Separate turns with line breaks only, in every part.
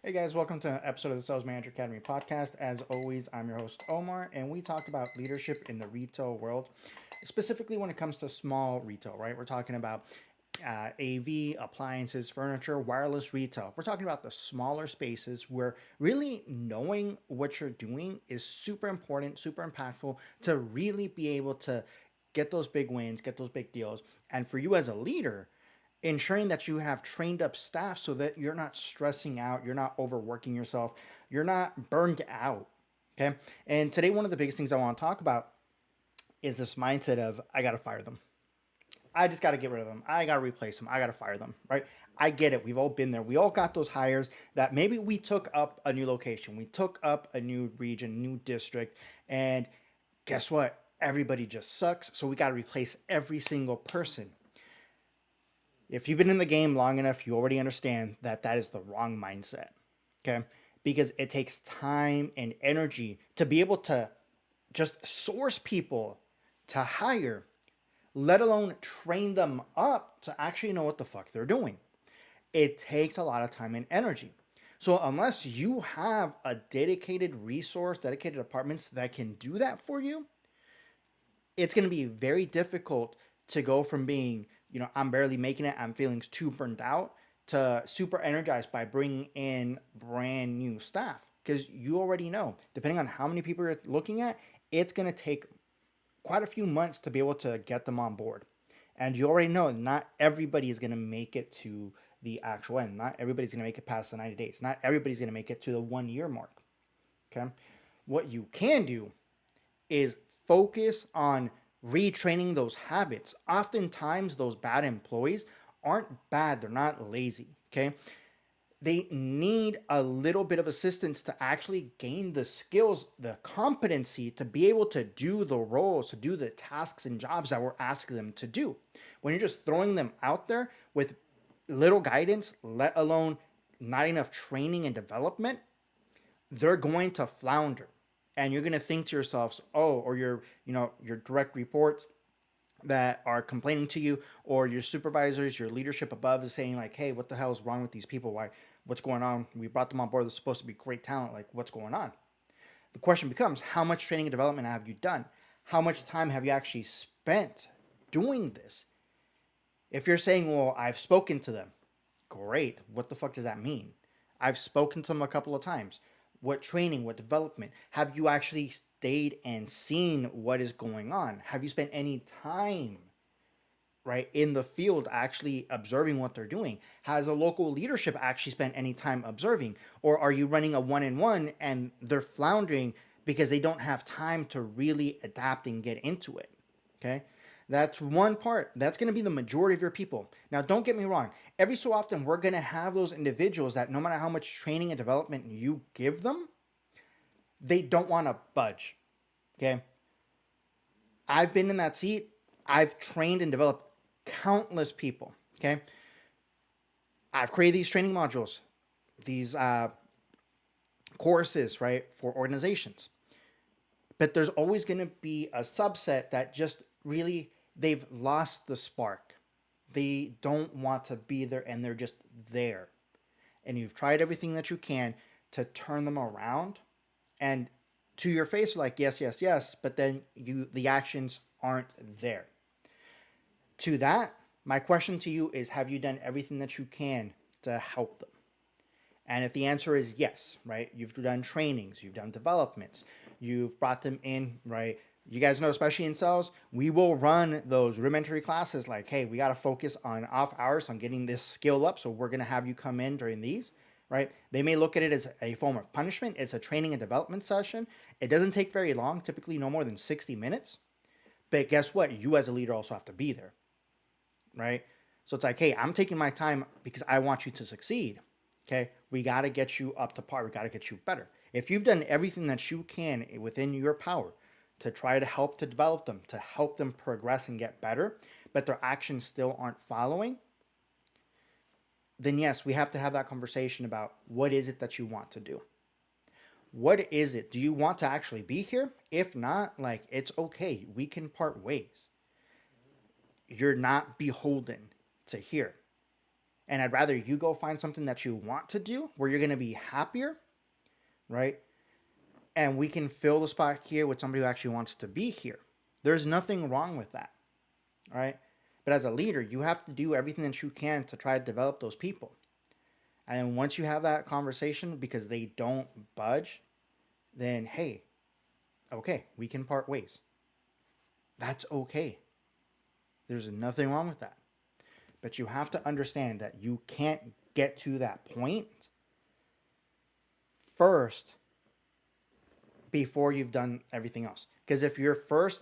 Hey guys, welcome to an episode of the Sales Manager Academy podcast. As always, I'm your host Omar, and we talk about leadership in the retail world, specifically when it comes to small retail, right? We're talking about AV, appliances, furniture, wireless retail. We're talking about the smaller spaces where really knowing what you're doing is super important, super impactful to really be able to get those big wins, get those big deals. And for you as a leader, ensuring that you have trained up staff so that you're not stressing out, you're not overworking yourself, you're not burned out. Okay. And today, one of the biggest things I want to talk about is this mindset of I got to fire them. I just got to get rid of them. I got to replace them. I got to fire them. Right. I get it. We've all been there. We all got those hires that maybe we took up a new location, we took up a new region, new district. And guess what? Everybody just sucks. So we got to replace every single person. If you've been in the game long enough, you already understand that that is the wrong mindset. Okay. Because it takes time and energy to be able to just source people to hire, let alone train them up to actually know what the fuck they're doing. It takes a lot of time and energy. So, unless you have a dedicated resource, dedicated departments that can do that for you, it's going to be very difficult to go from being, I'm barely making it, I'm feeling too burned out, to super energized by bringing in brand new staff. Because you already know, depending on how many people you're looking at, it's going to take quite a few months to be able to get them on board. And you already know not everybody is going to make it to the actual end. Not everybody's going to make it past the 90 days. Not everybody's going to make it to the 1 year mark. Okay. What you can do is focus on retraining those habits. Oftentimes, those bad employees aren't bad, they're not lazy. Okay. They need a little bit of assistance to actually gain the skills, the competency to be able to do the roles, to do the tasks and jobs that we're asking them to do. When you're just throwing them out there with little guidance, let alone not enough training and development, they're going to flounder. And you're going to think to yourselves, oh, or your direct reports that are complaining to you, or your supervisors, your leadership above is saying like, hey, what the hell is wrong with these people? What's going on? We brought them on board. They're supposed to be great talent. Like, what's going on? The question becomes, how much training and development have you done? How much time have you actually spent doing this? If you're saying, well, I've spoken to them, great. What the fuck does that mean? I've spoken to them a couple of times. What training, what development? Have you actually stayed and seen what is going on? Have you spent any time, right, in the field actually observing what they're doing? Has a local leadership actually spent any time observing? Or are you running a one and one and they're floundering because they don't have time to really adapt and get into it? Okay. That's one part. That's going to be the majority of your people. Now, don't get me wrong. Every so often, we're going to have those individuals that no matter how much training and development you give them, they don't want to budge. Okay. I've been in that seat. I've trained and developed countless people. Okay. I've created these training modules, these courses, right, for organizations. But there's always going to be a subset that just really, they've lost the spark. They don't want to be there and they're just there. And you've tried everything that you can to turn them around. And to your face, like, yes, yes, yes. But then the actions aren't there. To that, my question to you is, have you done everything that you can to help them? And if the answer is yes, right, you've done trainings, you've done developments, you've brought them in, right? You guys know, especially in sales, we will run those rudimentary classes like, hey, we got to focus on off hours on getting this skill up. So we're going to have you come in during these, right? They may look at it as a form of punishment. It's a training and development session. It doesn't take very long, typically no more than 60 minutes. But guess what? You as a leader also have to be there, right? So it's like, hey, I'm taking my time because I want you to succeed. Okay, we got to get you up to par. We got to get you better. If you've done everything that you can within your power to try to help to develop them, to help them progress and get better, but their actions still aren't following, then yes, we have to have that conversation about what is it that you want to do. What is it? Do you want to actually be here? If not, like, it's okay. We can part ways. You're not beholden to here. And I'd rather you go find something that you want to do where you're going to be happier, right? And we can fill the spot here with somebody who actually wants to be here. There's nothing wrong with that, right? But as a leader, you have to do everything that you can to try to develop those people. And once you have that conversation because they don't budge, then hey, okay, we can part ways. That's okay. There's nothing wrong with that. But you have to understand that you can't get to that point first before you've done everything else. Because if your first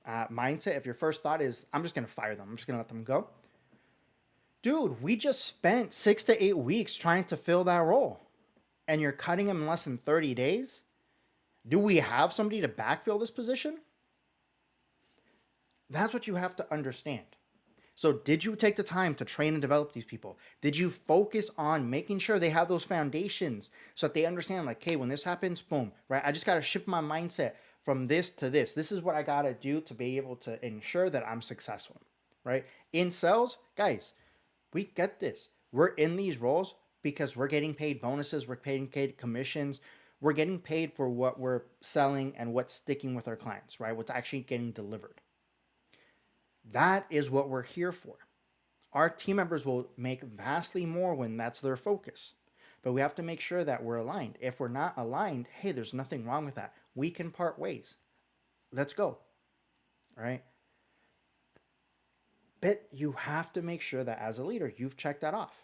mindset, if your first thought is, I'm just going to fire them, I'm just going to let them go. Dude, we just spent 6 to 8 weeks trying to fill that role. And you're cutting them in less than 30 days? Do we have somebody to backfill this position? That's what you have to understand. So did you take the time to train and develop these people? Did you focus on making sure they have those foundations so that they understand, like, hey, when this happens, boom, right? I just got to shift my mindset from this to this. This is what I got to do to be able to ensure that I'm successful, right? In sales, guys, we get this. We're in these roles because we're getting paid bonuses, we're getting paid commissions, we're getting paid for what we're selling and what's sticking with our clients, right? What's actually getting delivered. That is what we're here for. Our team members will make vastly more when that's their focus. But we have to make sure that we're aligned. If we're not aligned, hey, there's nothing wrong with that. We can part ways. Let's go. All right? But you have to make sure that as a leader, you've checked that off.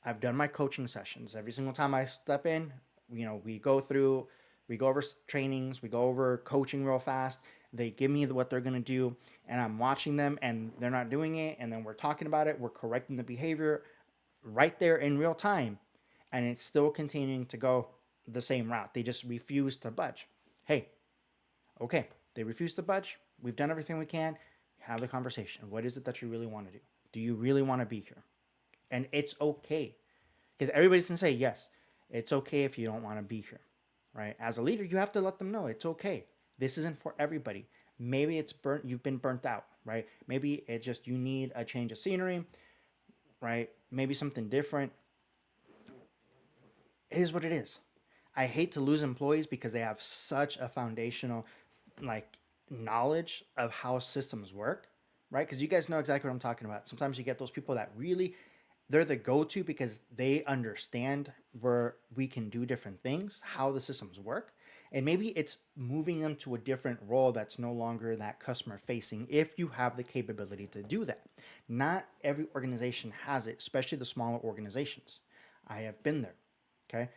I've done my coaching sessions. Every single time I step in, we go over trainings, we go over coaching real fast. They give me what they're going to do, and I'm watching them, and they're not doing it, and then we're talking about it. We're correcting the behavior right there in real time, and it's still continuing to go the same route. They just refuse to budge. Hey, okay, they refuse to budge. We've done everything we can. Have the conversation. What is it that you really want to do? Do you really want to be here? And it's okay, because everybody's going to say, yes, it's okay if you don't want to be here, right? As a leader, you have to let them know it's okay. This isn't for everybody. Maybe you've been burnt out, right? Maybe it just, you need a change of scenery, right? Maybe something different. It is what it is. I hate to lose employees because they have such a foundational, knowledge of how systems work, right? Because you guys know exactly what I'm talking about. Sometimes you get those people that really, they're the go-to because they understand where we can do different things, how the systems work. And maybe it's moving them to a different role that's no longer that customer facing if you have the capability to do that. Not every organization has it, especially the smaller organizations. I have been there, okay?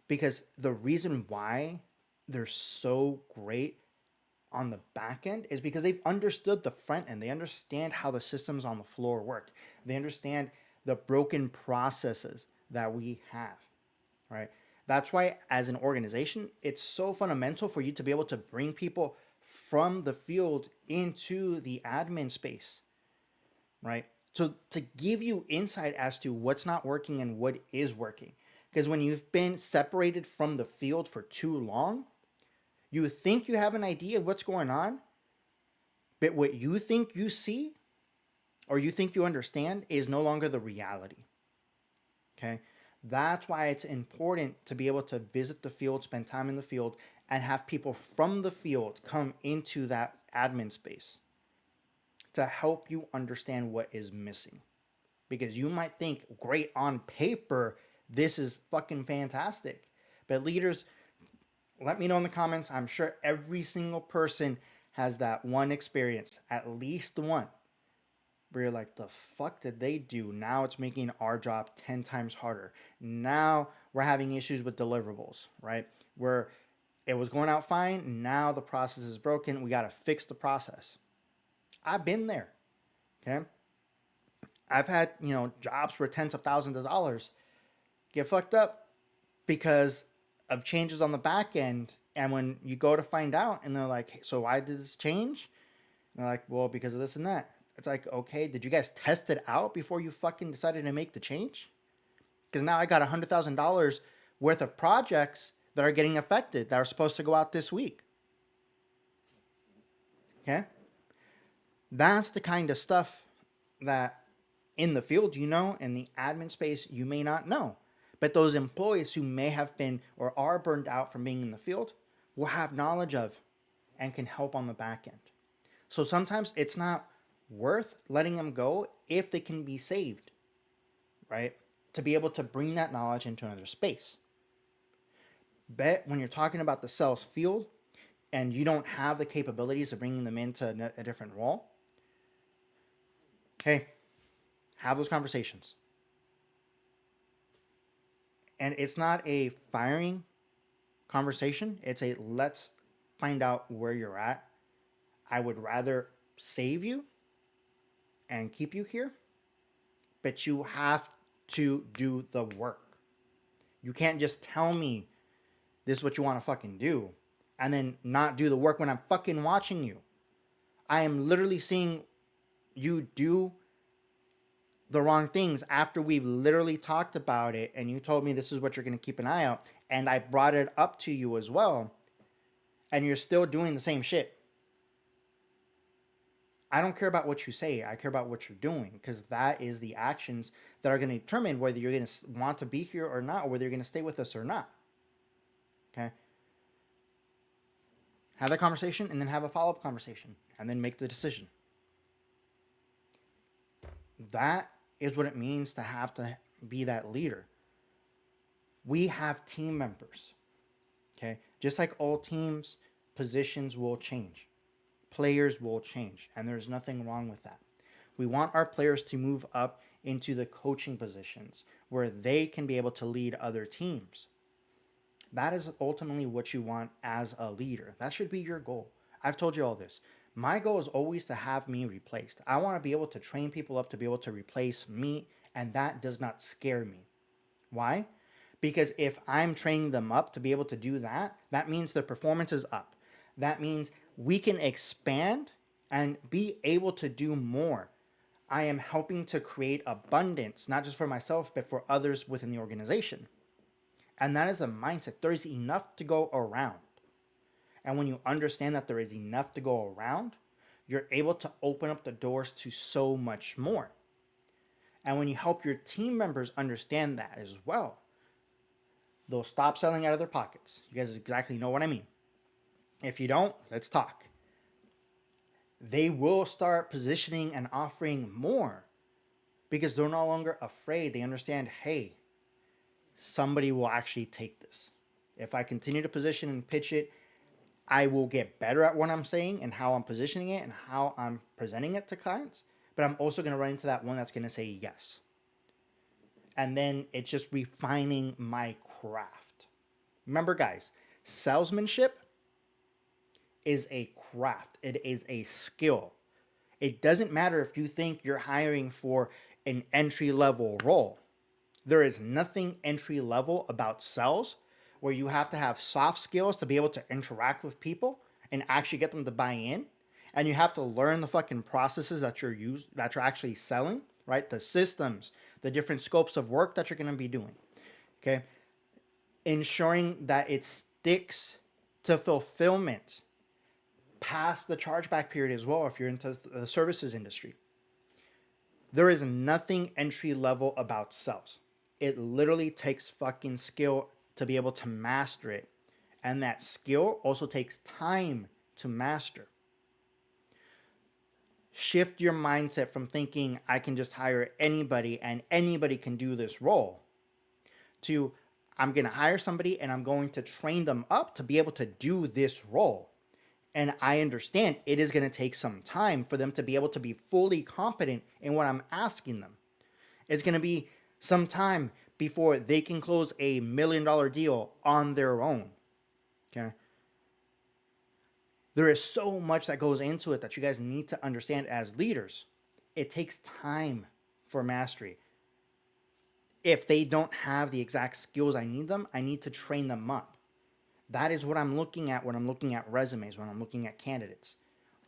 Because the reason why they're so great on the back end is because they've understood the front end. They understand how the systems on the floor work. They understand the broken processes that we have, right? That's why as an organization, it's so fundamental for you to be able to bring people from the field into the admin space, right? So to give you insight as to what's not working and what is working. Because when you've been separated from the field for too long, you think you have an idea of what's going on, but what you think you see or you think you understand is no longer the reality, okay? That's why it's important to be able to visit the field, spend time in the field, and have people from the field come into that admin space to help you understand what is missing. Because you might think, great, on paper, this is fucking fantastic. But leaders, let me know in the comments. I'm sure every single person has that one experience, at least one, where you're like, the fuck did they do? Now it's making our job 10 times harder. Now we're having issues with deliverables, right? Where it was going out fine. Now the process is broken. We got to fix the process. I've been there, okay? I've had, jobs for tens of thousands of dollars get fucked up because of changes on the back end. And when you go to find out and they're like, hey, so why did this change? And they're like, well, because of this and that. It's like, okay, did you guys test it out before you fucking decided to make the change? Because now I got $100,000 worth of projects that are getting affected that are supposed to go out this week. Okay? That's the kind of stuff that In the field, you know, in the admin space, you may not know. But those employees who may have been or are burned out from being in the field will have knowledge of and can help on the back end. So sometimes it's not worth letting them go if they can be saved, right? To be able to bring that knowledge into another space. But when you're talking about the sales field and you don't have the capabilities of bringing them into a different role, hey, have those conversations. And it's not a firing conversation. It's a let's find out where you're at. I would rather save you and keep you here, but you have to do the work. You can't just tell me this is what you want to fucking do and then not do the work when I'm fucking watching you. I am literally seeing you do the wrong things after we've literally talked about it and you told me this is what you're going to keep an eye out, and I brought it up to you as well, and you're still doing the same shit. I don't care about what you say. I care about what you're doing, because that is the actions that are going to determine whether you're going to want to be here or not, or whether you're going to stay with us or not. Okay? Have that conversation and then have a follow-up conversation and then make the decision. That is what it means to have to be that leader. We have team members. Okay? Just like all teams, positions will change. Players will change, and there's nothing wrong with that. We want our players to move up into the coaching positions where they can be able to lead other teams. That is ultimately what you want as a leader. That should be your goal. I've told you all this. My goal is always to have me replaced. I want to be able to train people up to be able to replace me, and that does not scare me. Why? Because if I'm training them up to be able to do that, that means their performance is up. That means we can expand and be able to do more. I am helping to create abundance, not just for myself, but for others within the organization. And that is the mindset. There is enough to go around. And when you understand that there is enough to go around, you're able to open up the doors to so much more. And when you help your team members understand that as well, they'll stop selling out of their pockets. You guys exactly know what I mean. If you don't, let's talk. They will start positioning and offering more because they're no longer afraid. They understand, hey, somebody will actually take this. If I continue to position and pitch it, I will get better at what I'm saying and how I'm positioning it and how I'm presenting it to clients. But I'm also going to run into that one that's going to say yes. And then it's just refining my craft. Remember, guys, salesmanship is a craft. It is a skill. It doesn't matter if you think you're hiring for an entry-level role. There is nothing entry-level about sales where you have to have soft skills to be able to interact with people and actually get them to buy in. And you have to learn the fucking processes that you're actually selling, right? The systems, the different scopes of work that you're going to be doing. Okay? Ensuring that it sticks to fulfillment past the chargeback period as well if you're into the services industry. There is nothing entry level about sales. It literally takes fucking skill to be able to master it. And that skill also takes time to master. Shift your mindset from thinking I can just hire anybody and anybody can do this role to I'm going to hire somebody and I'm going to train them up to be able to do this role. And I understand it is going to take some time for them to be able to be fully competent in what I'm asking them. It's going to be some time before they can close a $1 million deal on their own. Okay? There is so much that goes into it that you guys need to understand as leaders. It takes time for mastery. If they don't have the exact skills I need them, I need to train them up. That is what I'm looking at when I'm looking at resumes, when I'm looking at candidates.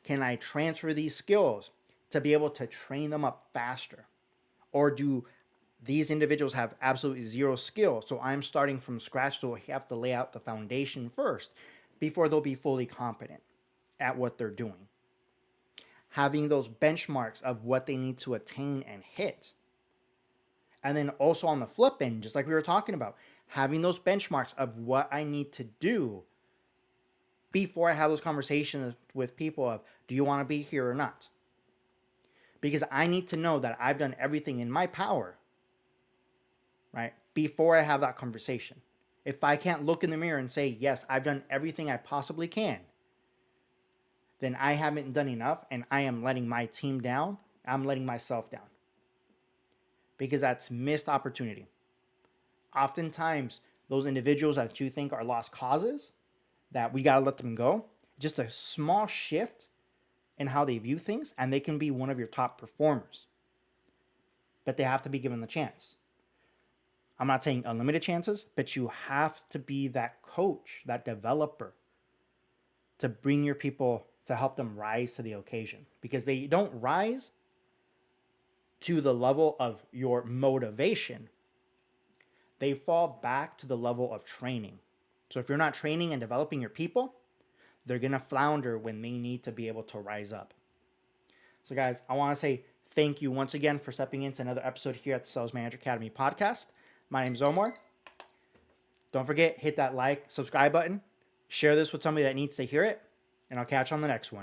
Can I transfer these skills to be able to train them up faster? Or do these individuals have absolutely zero skill? So I'm starting from scratch, so I have to lay out the foundation first before they'll be fully competent at what they're doing. Having those benchmarks of what they need to attain and hit. And then also on the flip end, just like we were talking about, having those benchmarks of what I need to do before I have those conversations with people of, do you want to be here or not? Because I need to know that I've done everything in my power, right? Before I have that conversation. If I can't look in the mirror and say, yes, I've done everything I possibly can, then I haven't done enough and I am letting my team down. I'm letting myself down. Because that's missed opportunity. Oftentimes, those individuals that you think are lost causes, that we got to let them go, just a small shift in how they view things, and they can be one of your top performers. But they have to be given the chance. I'm not saying unlimited chances, but you have to be that coach, that developer, to bring your people, to help them rise to the occasion. Because they don't rise to the level of your motivation. They fall back to the level of training. So if you're not training and developing your people, they're going to flounder when they need to be able to rise up. So guys, I want to say thank you once again for stepping into another episode here at the Sales Manager Academy podcast. My name's Omar. Don't forget, hit that like, subscribe button, share this with somebody that needs to hear it, and I'll catch you on the next one.